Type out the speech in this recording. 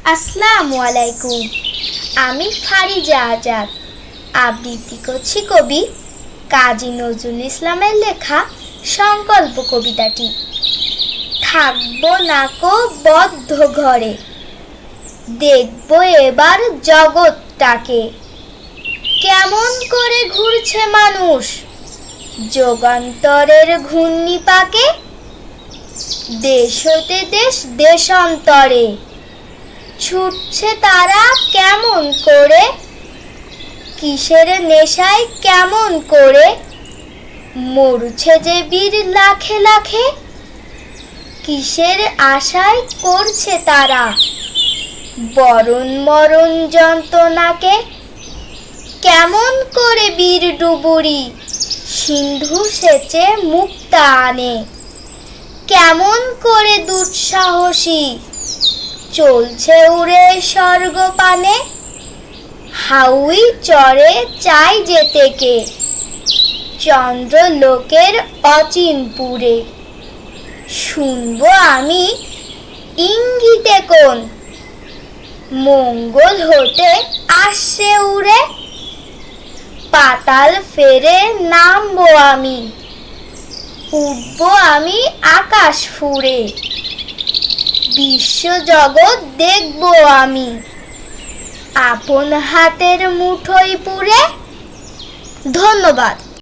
আসসালামু আলাইকুম। আমি ফারিজা আজাদ আবৃত্তি করছি কবি কাজী নজরুল ইসলামের লেখা সংকল্প কবিতাটি। থাকবো নাকো বদ্ধ ঘরে, দেখবো এবার জগৎটাকে, কেমন করে ঘুরছে মানুষ যুগান্তরের ঘূর্ণি পাকে। দেশ হতে দেশ দেশান্তরে ছুটছে তারা কেমন করে, কিসের নেশায় কেমন করে মরছে যে বীর লাখে লাখে। কিসের আশায় করছে তারা বরণ মরণ যন্ত্রণাকে। কেমন করে বীর ডুবুরি সিন্ধু সেচে মুক্তা আনে, কেমন করে দুঃসাহসী চলছে উড়ে স্বর্গপানে। হাউই চড়ে চাই যেতে কে চন্দ্রলোকের অচিনপুরে। শুনবো আমি ইঙ্গিতে কোন মঙ্গল হতে আসছে উড়ে। পাতাল ফেরে নামবো আমি, উঠবো আমি আকাশ ফুঁড়ে। বিশ্ব জগৎ দেখবো আমি আপন হাতের মুঠোয় পুরে। ধন্যবাদ।